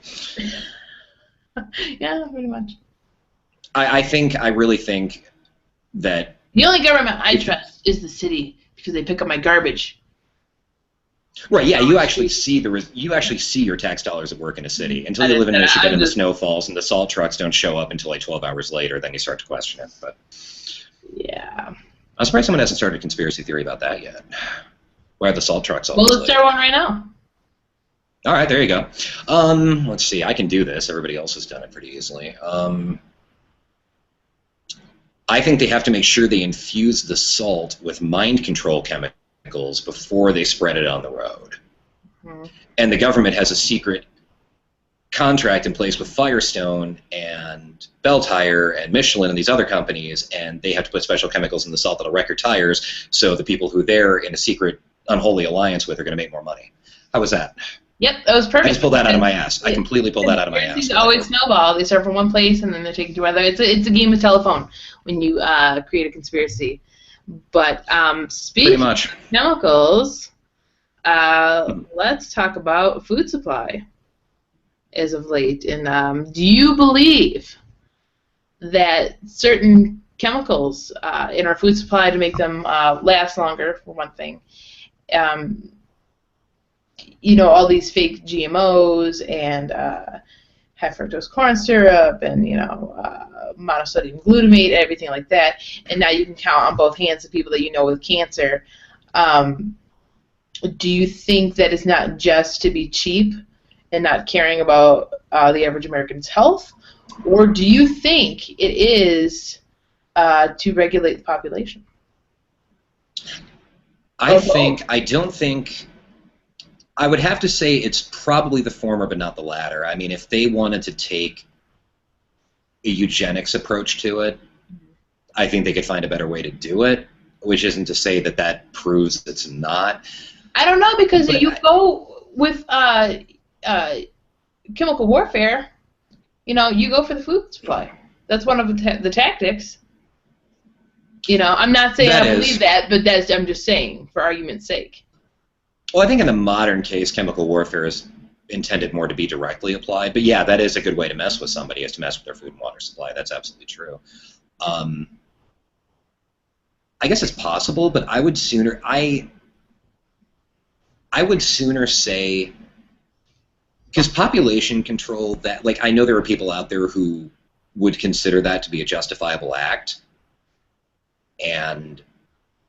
Yeah, pretty much. I really think that the only government I trust is the city because they pick up my garbage. Right. Yeah. You actually see your tax dollars at work in a city until you live in Michigan and the snow falls and the salt trucks don't show up until like 12 hours later. Then you start to question it. But yeah, I'm surprised someone hasn't started a conspiracy theory about that yet. Why are the salt trucks all? Well, let's start one right now. All right. There you go. Let's see. I can do this. Everybody else has done it pretty easily. I think they have to make sure they infuse the salt with mind control chemicals before they spread it on the road. Mm-hmm. And the government has a secret contract in place with Firestone and Bell Tire and Michelin and these other companies, and they have to put special chemicals in the salt that'll wreck your tires, so the people who they're in a secret, unholy alliance with are going to make more money. How was that? Yep, that was perfect. I just pulled that out of my ass. I completely pulled that out of my ass. These always snowball. They start from one place and then they're taken to another. It's a game of telephone when you create a conspiracy. But speaking of chemicals, let's talk about food supply as of late. And do you believe that certain chemicals in our food supply to make them last longer, for one thing, you know, all these fake GMOs and high fructose corn syrup and, you know, monosodium glutamate, everything like that. And now you can count on both hands the people that you know with cancer. Do you think that it's not just to be cheap and not caring about the average American's health? Or do you think it is to regulate the population? I don't think... I would have to say it's probably the former, but not the latter. I mean, if they wanted to take a eugenics approach to it, I think they could find a better way to do it, which isn't to say that that proves it's not. I don't know, because you go with chemical warfare, you know, you go for the food supply. That's one of the tactics. You know, I'm not saying I believe that, but I'm just saying, for argument's sake. Well, I think in the modern case, chemical warfare is intended more to be directly applied. But yeah, that is a good way to mess with somebody, is to mess with their food and water supply. That's absolutely true. I guess it's possible, but I would sooner say, because population control, that, like, I know there are people out there who would consider that to be a justifiable act, and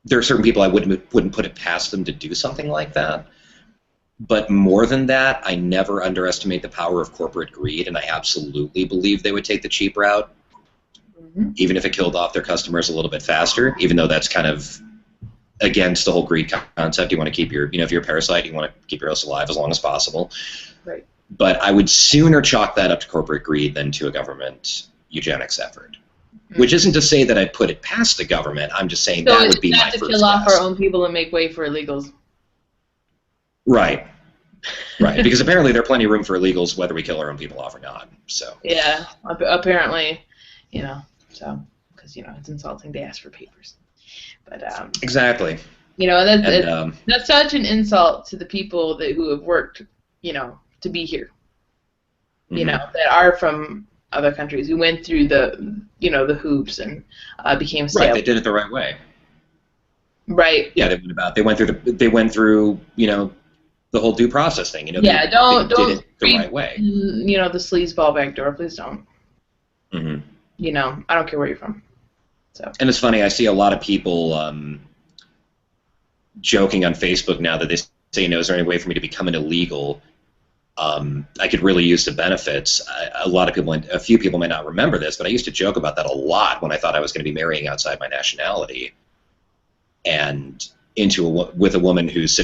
there are certain people I wouldn't put it past them to do something like that. But more than that, I never underestimate the power of corporate greed, and I absolutely believe they would take the cheap route, even if it killed off their customers a little bit faster, even though that's kind of against the whole greed concept. You want to keep your, you know, if you're a parasite, you want to keep your host alive as long as possible. Right. But I would sooner chalk that up to corporate greed than to a government eugenics effort. Which isn't to say that I'd put it past the government. I'm just saying that would be my first guess. So it's not to kill off our own people and make way for illegals. Right. Right. Because apparently there's plenty of room for illegals whether we kill our own people off or not. So. Yeah. Apparently, you know, so, because, you know, it's insulting to ask for papers. But exactly. You know, that's such an insult to the people who have worked, you know, to be here. You know, that are from other countries who went through the, you know, the hoops and became right. They did it the right way. Right. Yeah, they went through you know, the whole due process thing. You know. Yeah. Don't did it the right way. You know, the sleazeball back door. Please don't. Mm-hmm. You know, I don't care where you're from. So. And it's funny. I see a lot of people joking on Facebook now that they say, you know, is there any way for me to become an illegal? I could really use the benefits. A few people may not remember this, but I used to joke about that a lot when I thought I was going to be marrying outside my nationality, and with a woman whose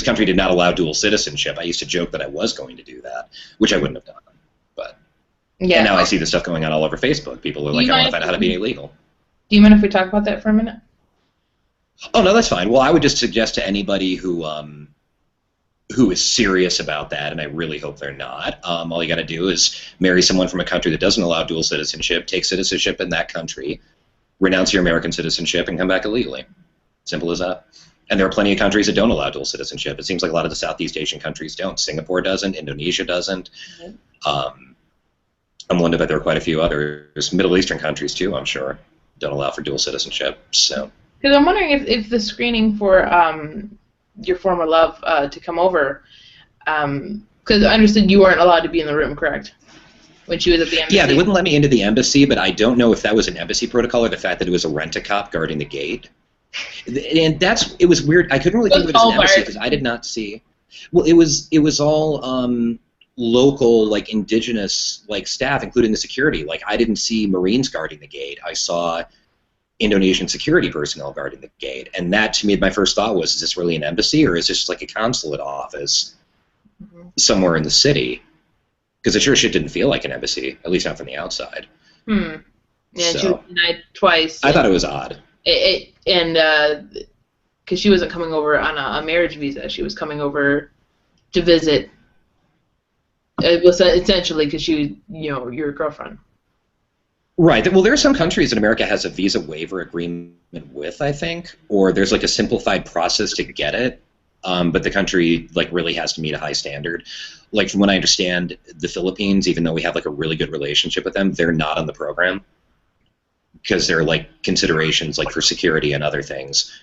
country did not allow dual citizenship. I used to joke that I was going to do that, which I wouldn't have done. But yeah, and now I see this stuff going on all over Facebook. People are like, I want to find out how to be illegal. Do you mind if we talk about that for a minute? Oh no, that's fine. Well, I would just suggest to anybody who is serious about that, and I really hope they're not, all you got to do is marry someone from a country that doesn't allow dual citizenship, take citizenship in that country, renounce your American citizenship, and come back illegally. Simple as that. And there are plenty of countries that don't allow dual citizenship. It seems like a lot of the Southeast Asian countries don't. Singapore doesn't. Indonesia doesn't. I'm willing to bet there are quite a few others. Middle Eastern countries, too, I'm sure, don't allow for dual citizenship. So. Because I'm wondering if the screening for your former love to come over, because I understood you weren't allowed to be in the room, correct? When she was at the embassy. Yeah, they wouldn't let me into the embassy, but I don't know if that was an embassy protocol or the fact that it was a rent-a-cop guarding the gate. And it was weird. I couldn't really think of it as an embassy because I did not see. Well, it was all local, like indigenous, like staff, including the security. Like I didn't see Marines guarding the gate. I saw Indonesian security personnel guarding the gate, and that to me, my first thought was, is this really an embassy or is this like a consulate office somewhere in the city? because it sure shit didn't feel like an embassy, at least not from the outside. Hmm. Yeah, So she was denied twice. I thought it was odd. Because she wasn't coming over on a marriage visa. She was coming over to visit. It was essentially because she was, your girlfriend. Right. Well, there are some countries that America has a visa waiver agreement with, I think, or there's like a simplified process to get it, but the country like really has to meet a high standard. Like from what I understand, the Philippines, even though we have like a really good relationship with them, they're not on the program because there are like considerations like for security and other things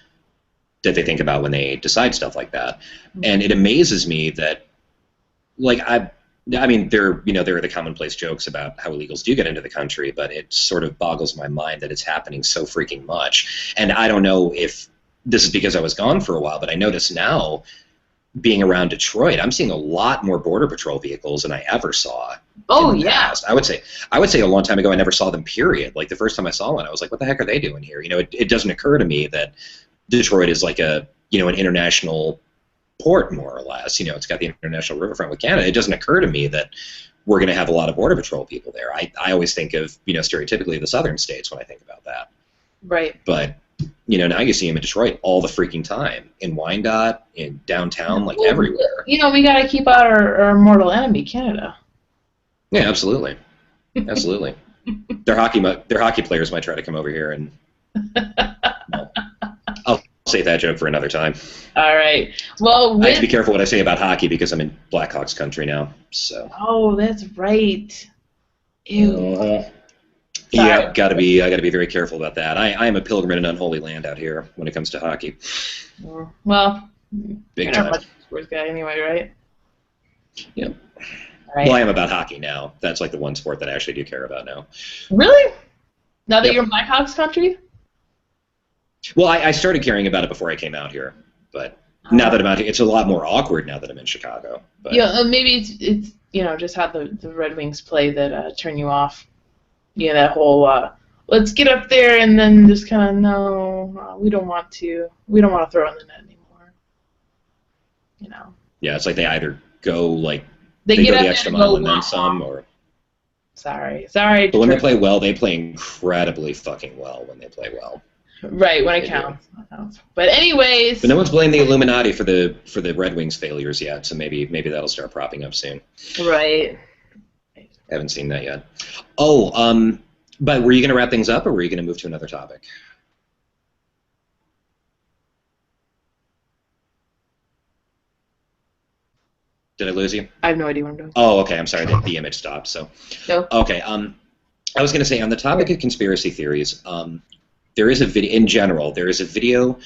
that they think about when they decide stuff like that. And it amazes me that, like, I mean, there are the commonplace jokes about how illegals do get into the country, but it sort of boggles my mind that it's happening so freaking much. And I don't know if this is because I was gone for a while, but I notice now, being around Detroit, I'm seeing a lot more Border Patrol vehicles than I ever saw. Oh, yeah. Past. I would say a long time ago I never saw them, period. Like the first time I saw one, I was like, what the heck are they doing here? It doesn't occur to me that Detroit is like an international port, more or less. It's got the international riverfront with Canada. It doesn't occur to me that we're going to have a lot of Border Patrol people there. I always think of, stereotypically the southern states when I think about that. Right. But, now you see them in Detroit all the freaking time. In Wyandotte, in downtown, like everywhere. We got to keep out our mortal enemy, Canada. Yeah, absolutely. Absolutely. Their hockey players might try to come over here and... Well, I'll save that joke for another time. All right. Well, I have to be careful what I say about hockey because I'm in Blackhawks country now. So. Oh, that's right. Ew. Yeah, I got to be very careful about that. I am a pilgrim in an unholy land out here when it comes to hockey. Well, big you're time. not much of a sports guy anyway, right? Yep. Right. Well, I am about hockey now. That's like the one sport that I actually do care about now. Really? Now that Yep. you're in Blackhawks country? Well, I started caring about it before I came out here, but now that I'm out here, it's a lot more awkward now that I'm in Chicago. But. Yeah, maybe it's just how the Red Wings play that turn you off. That whole let's get up there and then just kind of no, we don't want to throw in the net anymore. Yeah, it's like they either go like they go get the extra mile and then some, or. Sorry. But when they play well, they play incredibly fucking well when they play well. Right, when it counts. But anyways. But no one's blamed the Illuminati for the Red Wings failures yet, so maybe that'll start propping up soon. Right. Haven't seen that yet. Oh, but were you going to wrap things up, or were you going to move to another topic? Did I lose you? I have no idea what I'm doing. Oh, okay. I'm sorry. The image stopped. So. No. Okay. I was going to say on the topic of conspiracy theories. There is a video, in general, there is a video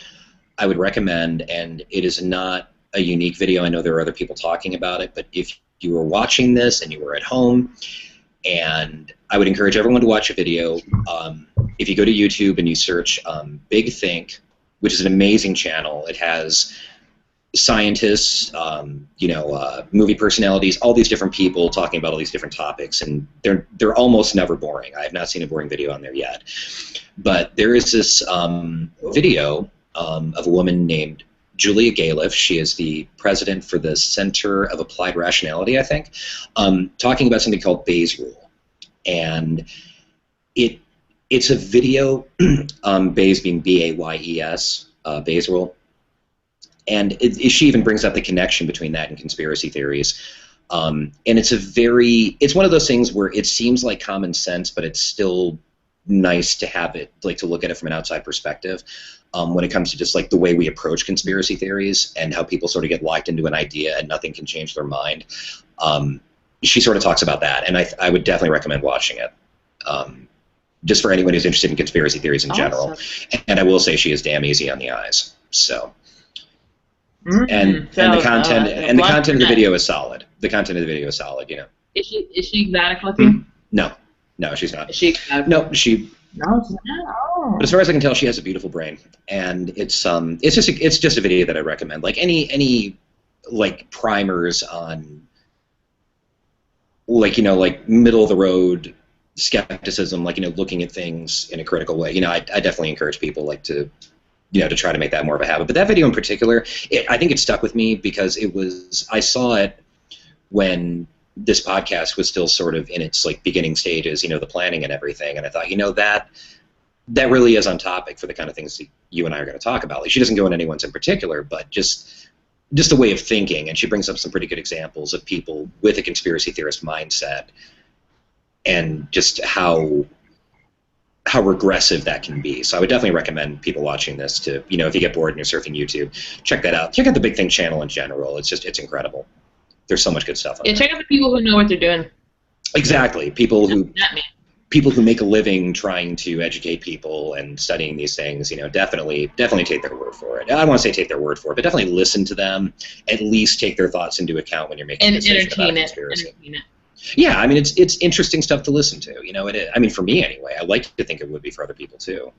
I would recommend, and it is not a unique video. I know there are other people talking about it, but if you were watching this and you were at home, and I would encourage everyone to watch a video. If you go to YouTube and you search Big Think, which is an amazing channel, it has scientists, movie personalities, all these different people talking about all these different topics, and they're almost never boring. I have not seen a boring video on there yet. But there is this video of a woman named Julia Galef. She is the president for the Center of Applied Rationality, I think, talking about something called Bayes' rule. And it's a video, Bayes being B-A-Y-E-S, Bayes' rule. And she even brings up the connection between that and conspiracy theories. And it's one of those things where it seems like common sense, but it's still nice to have it, like to look at it from an outside perspective when it comes to just like the way we approach conspiracy theories and how people sort of get locked into an idea and nothing can change their mind. She sort of talks about that, and I would definitely recommend watching it. Just for anyone who's interested in conspiracy theories in general. And I will say she is damn easy on the eyes. So. And the content of the video is solid. The content of the video is solid, Is she exotic looking? No, she's not. Is she exotic? No, she. No, she's not. Oh. But as far as I can tell, she has a beautiful brain, and it's just a video that I recommend. Like any like primers on like middle of the road skepticism, like looking at things in a critical way. I definitely encourage people to try to make that more of a habit. But that video in particular, I think it stuck with me because I saw it when this podcast was still sort of in its like beginning stages, the planning and everything, and I thought, that really is on topic for the kind of things that you and I are going to talk about. Like, she doesn't go into anyone's in particular, but just a way of thinking, and she brings up some pretty good examples of people with a conspiracy theorist mindset, and just how regressive that can be. So I would definitely recommend people watching this to, if you get bored and you're surfing YouTube, check that out. Check out the Big Thing channel in general. It's incredible. There's so much good stuff on there. Check out the people who know what they're doing. Exactly. People who Not me. People who make a living trying to educate people and studying these things, definitely take their word for it. I don't want to say take their word for it, but definitely listen to them. At least take their thoughts into account when you're making a decision about a conspiracy. Entertain it. Yeah, I mean, it's interesting stuff to listen to. It is. I mean, for me anyway. I like to think it would be for other people too.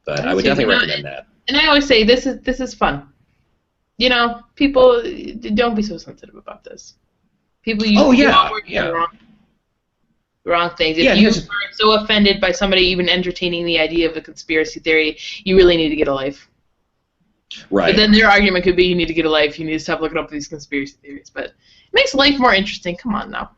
But I would definitely recommend that. And I always say this is fun. People don't be so sensitive about this. People use wrong things. If you are so offended by somebody even entertaining the idea of a conspiracy theory, you really need to get a life. Right. But then their argument could be, you need to get a life, you need to stop looking up these conspiracy theories. But it makes life more interesting. Come on now.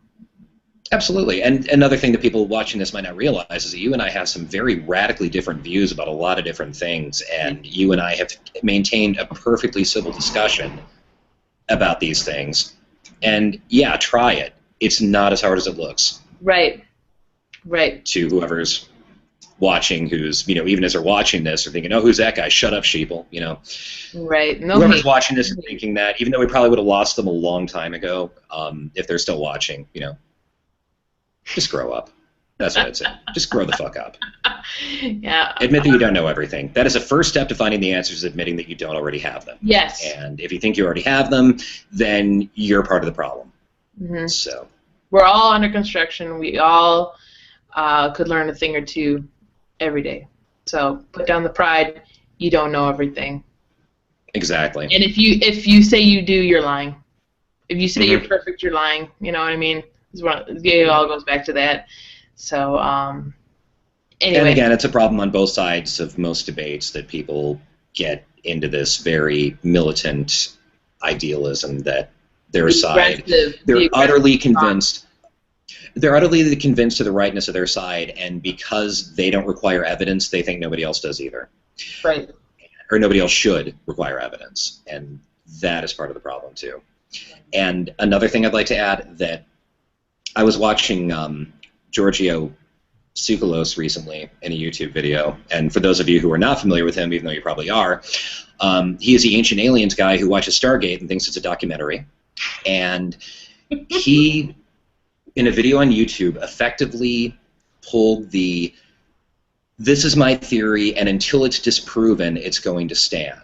Absolutely. And another thing that people watching this might not realize is that you and I have some very radically different views about a lot of different things, and you and I have maintained a perfectly civil discussion about these things. And yeah, try it. It's not as hard as it looks. Right. To whoever's watching, who's, even as they're watching this, are thinking, oh, who's that guy? Shut up, sheeple, Right. No whoever's watching this and thinking that, even though we probably would have lost them a long time ago, if they're still watching, just grow up. That's what I'd say. Just grow the fuck up. Yeah. Admit that you don't know everything. That is a first step to finding the answers, admitting that you don't already have them. Yes. And if you think you already have them, then you're part of the problem. Mm-hmm. So. We're all under construction. We all could learn a thing or two every day. So put down the pride. You don't know everything. Exactly. And if you say you do, you're lying. If you say you're perfect, you're lying. You know what I mean? It all goes back to that. So anyway. And again, it's a problem on both sides of most debates that people get into this very militant idealism that their side, they're utterly convinced. They're utterly convinced of the rightness of their side, and because they don't require evidence, they think nobody else does either. Right. Or nobody else should require evidence, and that is part of the problem too. And another thing I'd like to add, that I was watching Giorgio Tsoukalos recently in a YouTube video, and for those of you who are not familiar with him, even though you probably are, he is the Ancient Aliens guy who watches Stargate and thinks it's a documentary. And he, in a video on YouTube, effectively pulled the, this is my theory, and until it's disproven, it's going to stand.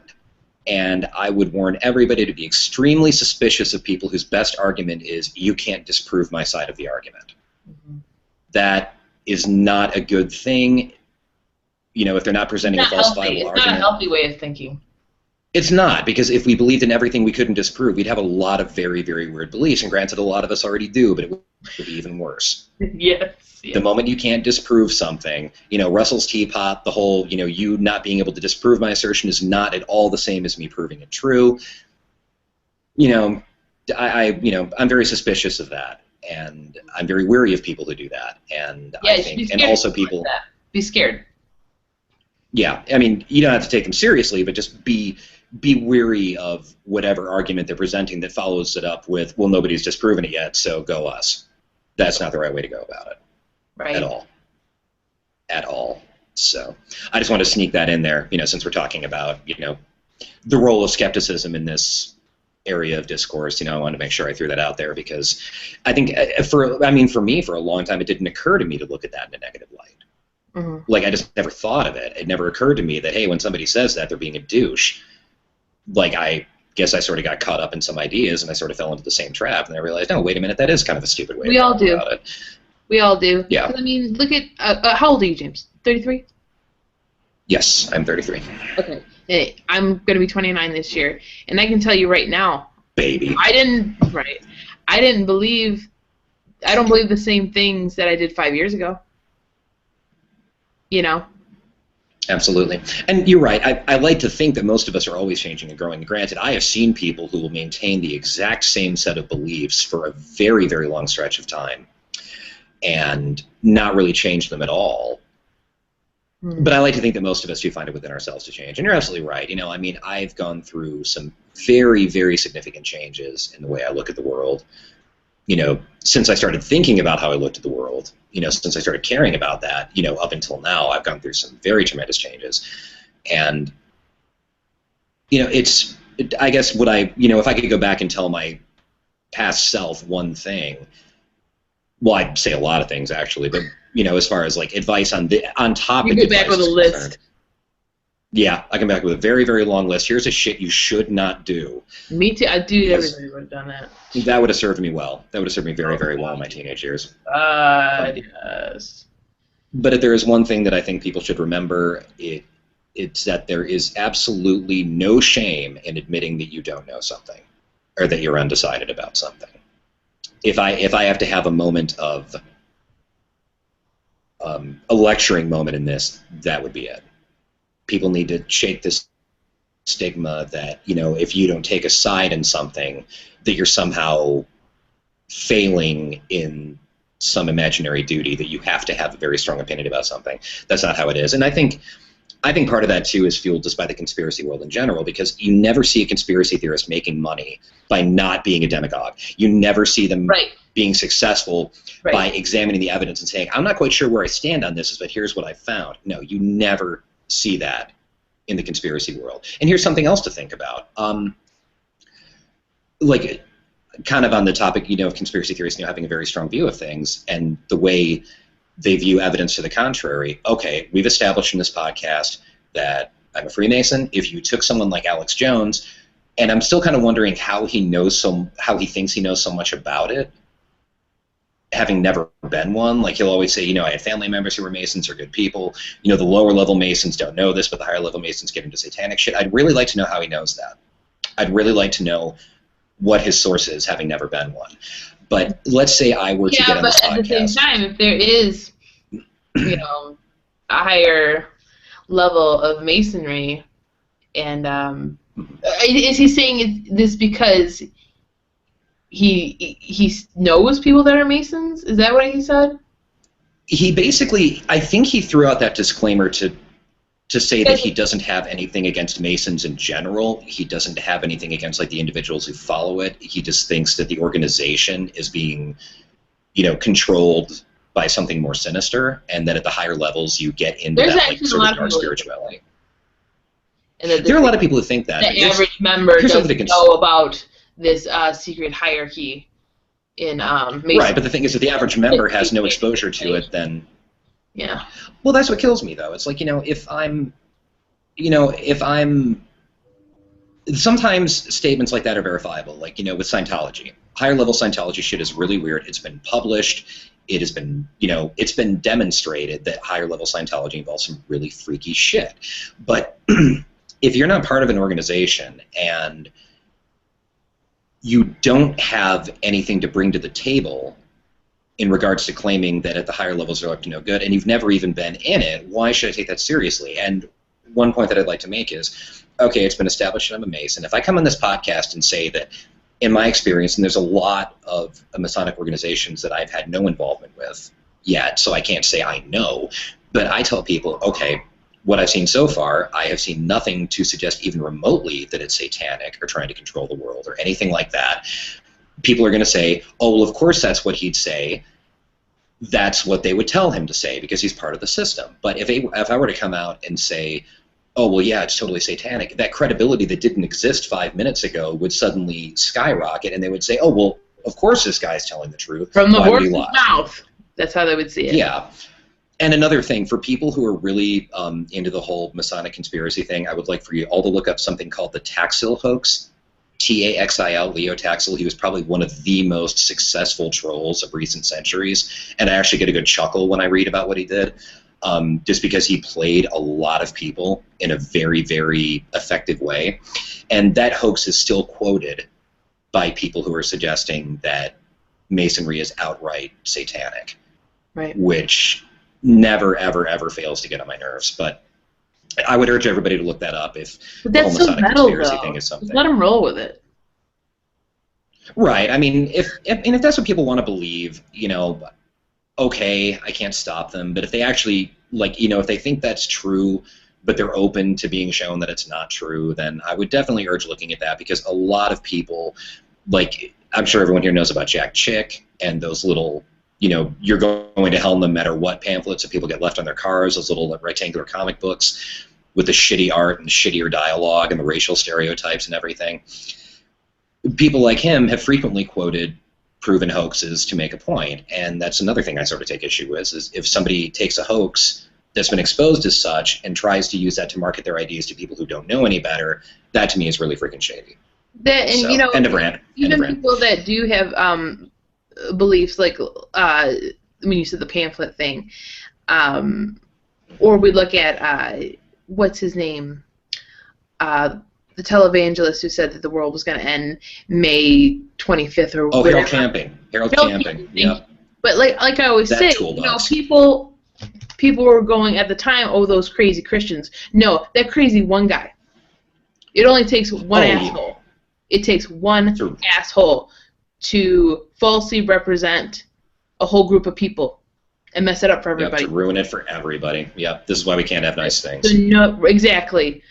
And I would warn everybody to be extremely suspicious of people whose best argument is, you can't disprove my side of the argument. Mm-hmm. That is not a good thing. If they're not presenting a falsifiable argument. It's not a healthy way of thinking. It's not, because if we believed in everything we couldn't disprove, we'd have a lot of very, very weird beliefs, and granted, a lot of us already do, but it would be even worse. Yes. The moment you can't disprove something, Russell's Teapot, the whole, you not being able to disprove my assertion is not at all the same as me proving it true. I'm very suspicious of that, and I'm very wary of people who do that, and yeah, I think, and also people. Be scared. Yeah, I mean, you don't have to take them seriously, but just be weary of whatever argument they're presenting that follows it up with, well, nobody's disproven it yet, so go us. That's not the right way to go about it. Right. At all. So I just want to sneak that in there, since we're talking about, the role of skepticism in this area of discourse. I wanted to make sure I threw that out there, because I think for me, for a long time, it didn't occur to me to look at that in a negative light. Mm-hmm. Like, I just never thought of it. It never occurred to me that, hey, when somebody says that, they're being a douche. Like, I guess I sort of got caught up in some ideas, and I sort of fell into the same trap, and I realized, oh, wait a minute, that is kind of a stupid way to talk about it. We all do. Yeah. I mean, look at, how old are you, James? 33? Yes, I'm 33. Okay. Hey, I'm going to be 29 this year, and I can tell you right now. Baby. I don't believe the same things that I did 5 years ago. Absolutely. And you're right. I like to think that most of us are always changing and growing. Granted, I have seen people who will maintain the exact same set of beliefs for a very, very long stretch of time and not really change them at all. But I like to think that most of us do find it within ourselves to change. And you're absolutely right. You know, I mean, I've gone through some very, very significant changes in the way I look at the world. You know, since I started thinking about how I looked at the world, you know, since I started caring about that, you know, up until now, I've gone through some very tremendous changes. And, you know, I guess if I could go back and tell my past self one thing, well, I'd say a lot of things actually, but, you know, as far as like advice on topic, you go back with a list. Yeah, I come back with a very, very long list. Here's a shit you should not do. Me too. I do. Everybody would have done that. That would have served me well. That would have served me very, very well in my teenage years. Yes. But if there is one thing that I think people should remember, it's that there is absolutely no shame in admitting that you don't know something, or that you're undecided about something. If I have to have a moment of a lecturing moment in this, that would be it. People need to shake this stigma that, you know, if you don't take a side in something, that you're somehow failing in some imaginary duty, that you have to have a very strong opinion about something. That's not how it is. And I think part of that, too, is fueled just by the conspiracy world in general, because you never see a conspiracy theorist making money by not being a demagogue. You never see them being successful by examining the evidence and saying, I'm not quite sure where I stand on this, but here's what I found. No, you never see that in the conspiracy world. And here's something else to think about. Like, kind of on the topic, you know, of conspiracy theorists, you know, having a very strong view of things and the way they view evidence to the contrary. Okay, we've established in this podcast that I'm a Freemason. If you took someone like Alex Jones, and I'm still kind of wondering how he thinks he knows so much about it, having never been one. Like, he'll always say, you know, I had family members who were Masons or good people. You know, the lower level Masons don't know this, but the higher level Masons get into satanic shit. I'd really like to know how he knows that. I'd really like to know what his source is, having never been one. But let's say I were to get on this podcast. Yeah, but at the same time, if there is, you know, a higher level of Masonry, and is he saying this because he knows people that are Masons? Is that what he said? He basically, I think he threw out that disclaimer to say that he doesn't have anything against Masons in general. He doesn't have anything against, like, the individuals who follow it. He just thinks that the organization is being, you know, controlled by something more sinister, and that at the higher levels you get into that, like, sort of dark spirituality. And there are a lot of people who think that. The average member doesn't know about this secret hierarchy in Masonry. Right, but the thing is that the average member has no exposure to it, then... Yeah. Well, that's what kills me, though. It's like, if I'm sometimes statements like that are verifiable, like, with Scientology. Higher level Scientology shit is really weird. It's been published. It has been, it's been demonstrated that higher level Scientology involves some really freaky shit. But if you're not part of an organization and you don't have anything to bring to the table in regards to claiming that at the higher levels they're up to no good, and you've never even been in it, why should I take that seriously? And one point that I'd like to make is, okay, it's been established that I'm a Mason. If I come on this podcast and say that, in my experience, and there's a lot of Masonic organizations that I've had no involvement with yet, so I can't say I know, but I tell people, okay, what I've seen so far, I have seen nothing to suggest even remotely that it's satanic or trying to control the world or anything like that. People are going to say, oh, well, of course that's what he'd say. That's what they would tell him to say because he's part of the system. But if I were to come out and say, oh, well, yeah, it's totally satanic, that credibility that didn't exist 5 minutes ago would suddenly skyrocket, and they would say, oh, well, of course this guy's telling the truth. From the horse's mouth. That's how they would see it. Yeah. And another thing, for people who are really into the whole Masonic conspiracy thing, I would like for you all to look up something called the Taxil hoax. Taxil, Leo Taxil. He was probably one of the most successful trolls of recent centuries, and I actually get a good chuckle when I read about what he did, just because he played a lot of people in a very, very effective way. And that hoax is still quoted by people who are suggesting that Masonry is outright satanic, right? Which never, ever, ever fails to get on my nerves. But I would urge everybody to look that up if But the that's whole so Masonic metal, conspiracy though. thing is Just something. let them roll with it. Right. I mean, if that's what people want to believe, okay, I can't stop them. But if they actually, if they think that's true, but they're open to being shown that it's not true, then I would definitely urge looking at that, because a lot of people, I'm sure everyone here knows about Jack Chick and those little, you're going to hell no matter what pamphlets that people get left on their cars, those little rectangular comic books with the shitty art and shittier dialogue and the racial stereotypes and everything. People like him have frequently quoted proven hoaxes to make a point, and that's another thing I sort of take issue with, is if somebody takes a hoax that's been exposed as such and tries to use that to market their ideas to people who don't know any better, that to me is really freaking shady. That, and So, end of rant. Even End of rant. people that do have beliefs, like when you said the pamphlet thing, or we look at what's his name, the televangelist who said that the world was going to end May 25th or whatever. Harold Camping. Harold Camping. Yep. But like I always That say, toolbox. people were going at the time, oh, those crazy Christians. No, that crazy one guy. It only takes one asshole. It takes one asshole to falsely represent a whole group of people and mess it up for everybody. Yep, to ruin it for everybody. Yep, this is why we can't have nice things. So no, exactly.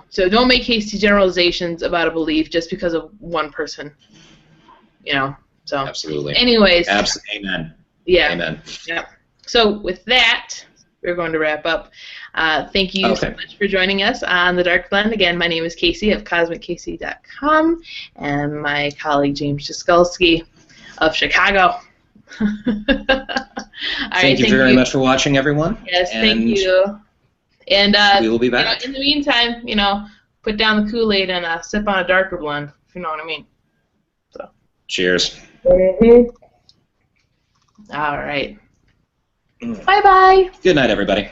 So don't make hasty generalizations about a belief just because of one person. So. Absolutely. Anyways. Amen. Yeah. Amen. Yeah. So with that, we're going to wrap up. Thank you so much for joining us on The Dark Blend. Again, my name is Casey of CosmicCasey.com, and my colleague James Jaskulski of Chicago. Thank you very much for watching, everyone. Yes, thank you. And we will be back. In the meantime, put down the Kool-Aid and sip on a darker blend, if you know what I mean. So. Cheers. All right. Bye-bye. Good night, everybody.